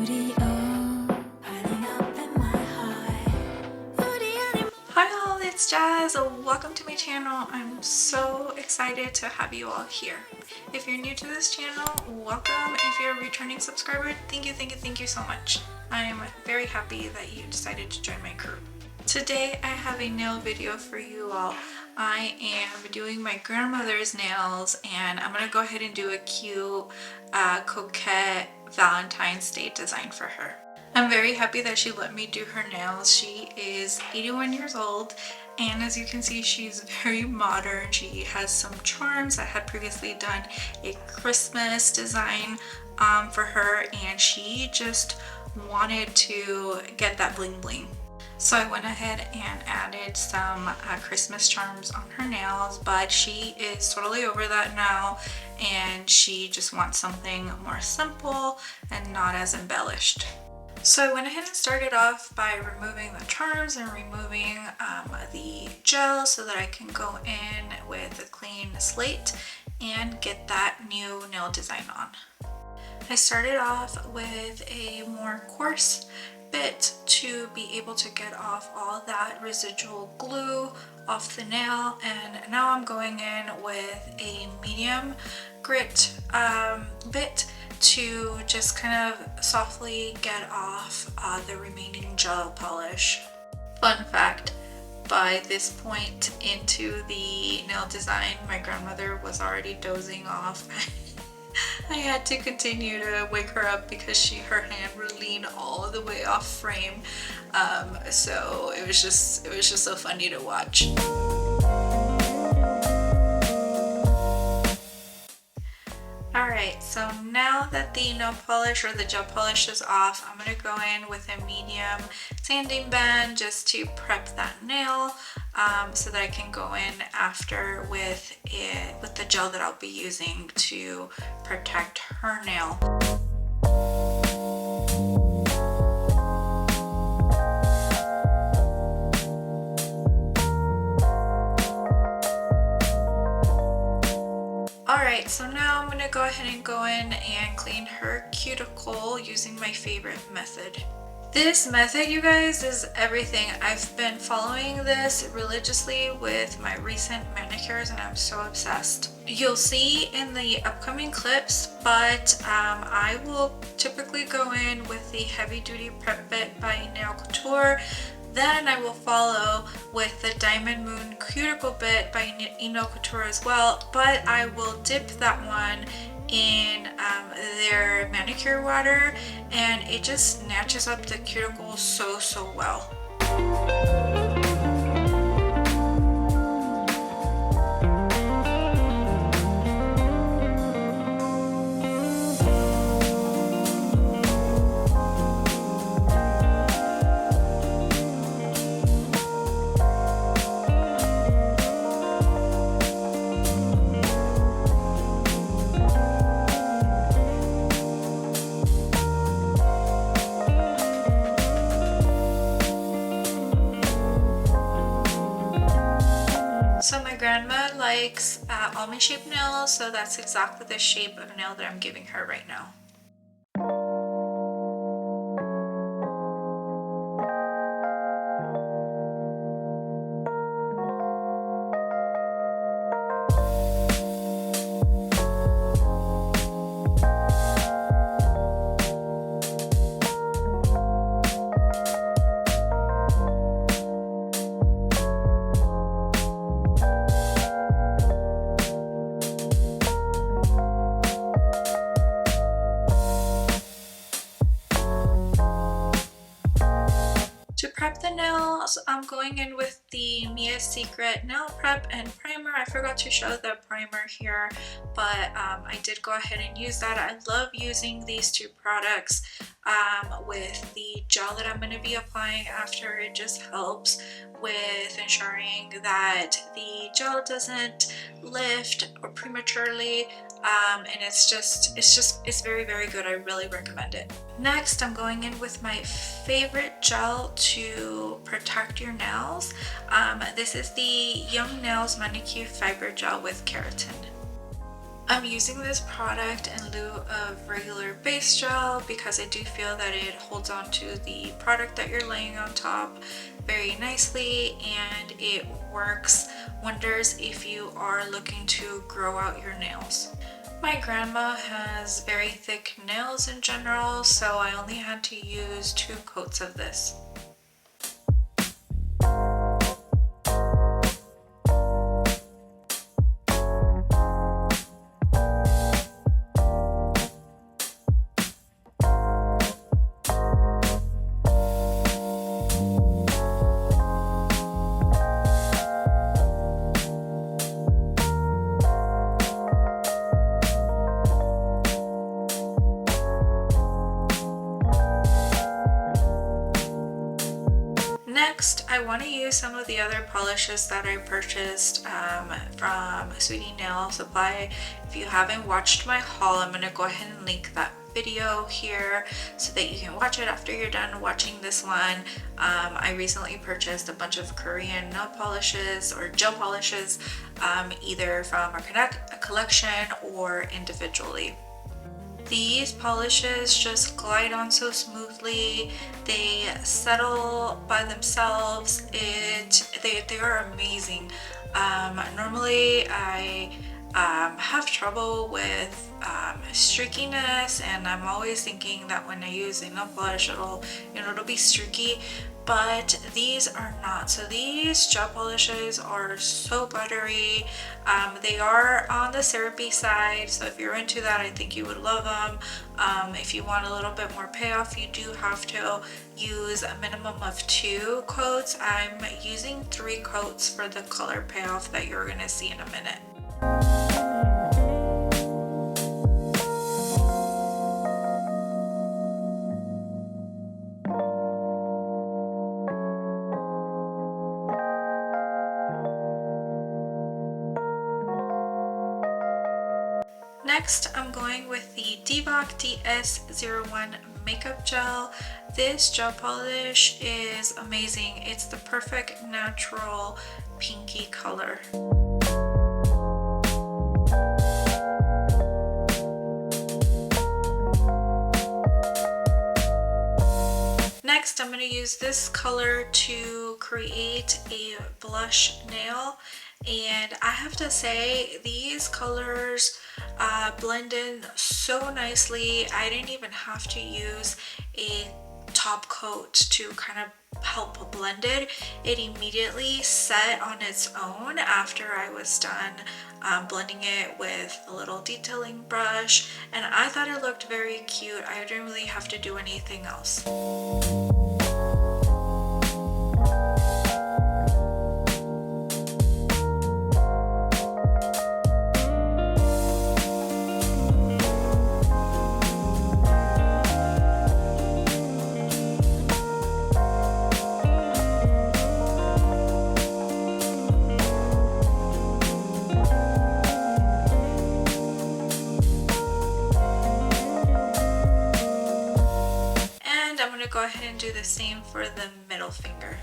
Hi all, it's Jazz. Welcome to my channel. I'm so excited to have you all here. If you're new to this channel, welcome. If you're a returning subscriber, thank you so much. I am very happy that you decided to join my crew. Today I have a nail video for you all. I am doing my grandmother's nails and I'm gonna go ahead and do a cute coquette Valentine's Day design for her. I'm very happy that she let me do her nails. She is 81 years old and as you can see she's very modern. She has some charms. I had previously done a Christmas design for her and she just wanted to get that bling bling. So I went ahead and added some Christmas charms on her nails, but she is totally over that now and she just wants something more simple and not as embellished. So I went ahead and started off by removing the charms and removing the gel so that I can go in with a clean slate and get that new nail design on. I started off with a more coarse bit to be able to get off all that residual glue off the nail, and now I'm going in with a medium grit bit to just kind of softly get off the remaining gel polish. Fun fact, by this point into the nail design, my grandmother was already dozing off. I had to continue to wake her up because her hand would lean all the way off frame. So it was just so funny to watch. Alright, so now that the nail polish or the gel polish is off, I'm going to go in with a medium sanding band just to prep that nail so that I can go in after with the gel that I'll be using to protect her nail. Alright, so now I'm going to go ahead and go in and clean her cuticle using my favorite method. This method, you guys, is everything. I've been following this religiously with my recent manicures and I'm so obsessed. You'll see in the upcoming clips, but I will typically go in with the Heavy Duty Prep Bit by Enailcouture. Then I will follow with the Diamond Moon Cuticle Bit by Enailcouture as well, but I will dip that one in their manicure water and it just snatches up the cuticle so well. So my grandma likes almond shaped nails, so that's exactly the shape of nail that I'm giving her right now. To prep the nails, I'm going in with the Mia Secret Nail Prep and Primer. I forgot to show the primer here, but I did go ahead and use that. I love using these two products with the gel that I'm going to be applying after. It just helps with ensuring that the gel doesn't lift or prematurely, and it's very good. I really recommend it. Next, I'm going in with my favorite gel to protect your nails. This is the Young Nails Manicure Fiber Gel with Keratin. I'm using this product in lieu of regular base gel because I do feel that it holds on to the product that you're laying on top very nicely, and it works wonders if you are looking to grow out your nails. My grandma has very thick nails in general, so I only had to use 2 coats of this. Next, I want to use some of the other polishes that I purchased from Sweetie Nail Supply. If you haven't watched my haul, I'm going to go ahead and link that video here so that you can watch it after you're done watching this one. I recently purchased a bunch of Korean nail polishes or gel polishes, either from a collection or individually. These polishes just glide on so smoothly. They settle by themselves. They are amazing. Normally I have trouble with streakiness, and I'm always thinking that when I use a nail polish it'll be streaky, but these are not. So these gel polishes are so buttery. They are on the syrupy side, so if you're into that, I think you would love them. If you want a little bit more payoff, you do have to use a minimum of 2 coats. I'm using 3 coats for the color payoff that you're gonna see in a minute. Next, I'm going with the DVOK DS01 Makeup Gel. This gel polish is amazing. It's the perfect natural pinky color. Next, I'm going to use this color to create a blush nail, and I have to say these colors blend in so nicely. I didn't even have to use a top coat to kind of help blend it. It immediately set on its own after I was done blending it with a little detailing brush, and I thought it looked very cute. I didn't really have to do anything else. Go ahead and do the same for the middle finger.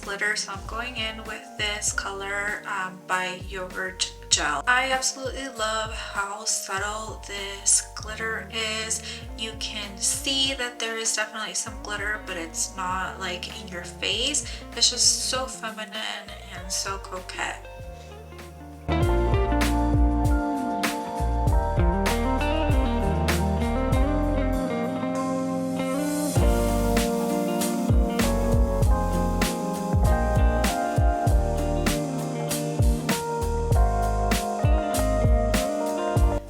Glitter, so I'm going in with this color by Yogurt Gel. I absolutely love how subtle this glitter is. You can see that there is definitely some glitter, but it's not like in your face. It's just so feminine and so coquette.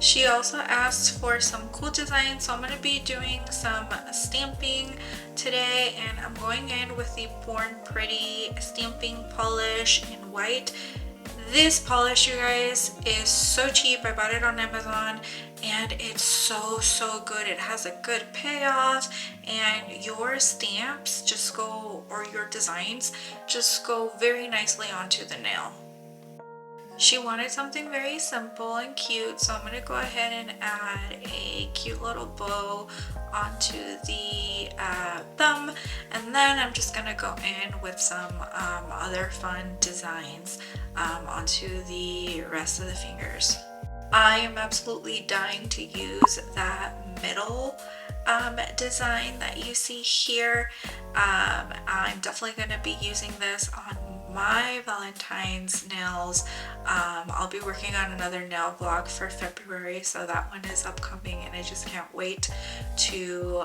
She also asked for some cool designs, so I'm going to be doing some stamping today, and I'm going in with the Born Pretty stamping polish in white. This polish, you guys, is so cheap. I bought it on Amazon and it's so good. It has a good payoff, and your stamps just go, or your designs just go very nicely onto the nail. She wanted something very simple and cute, so I'm going to go ahead and add a cute little bow onto the thumb, and then I'm just going to go in with some other fun designs onto the rest of the fingers. I am absolutely dying to use that middle design that you see here. I'm definitely going to be using this on my Valentine's nails. I'll be working on another nail vlog for February, so that one is upcoming, and I just can't wait to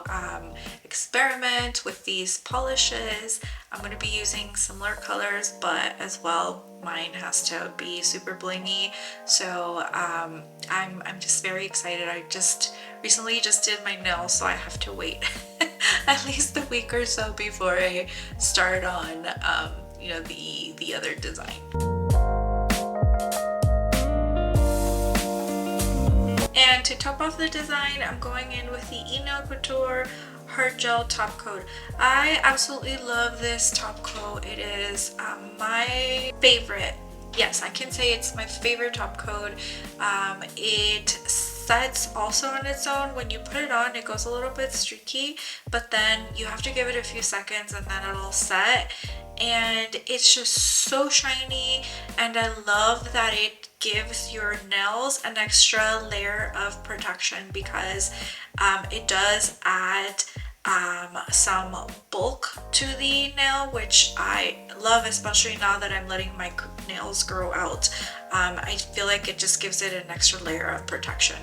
experiment with these polishes. I'm going to be using similar colors, but as well mine has to be super blingy, so I'm just very excited. I just recently did my nails, so I have to wait at least a week or so before I start on you know, the other design. And to top off the design, I'm going in with the Enailcouture Hard Gel Top Coat. I absolutely love this top coat. It is my favorite. Yes, I can say it's my favorite top coat. It sets also on its own. When you put it on, it goes a little bit streaky, but then you have to give it a few seconds and then it'll set. And it's just so shiny, and I love that it gives your nails an extra layer of protection, because it does add some bulk to the nail, which I love, especially now that I'm letting my nails grow out. I feel like it just gives it an extra layer of protection.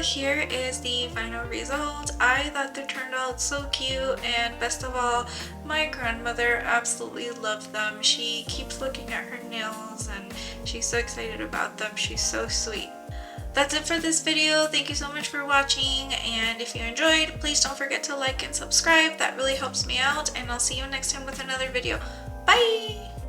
Here is the final result. I thought they turned out so cute, and best of all, my grandmother absolutely loved them. She keeps looking at her nails and she's so excited about them. She's so sweet. That's it for this video. Thank you so much for watching, and if you enjoyed, please don't forget to like and subscribe. That really helps me out, and I'll see you next time with another video. Bye!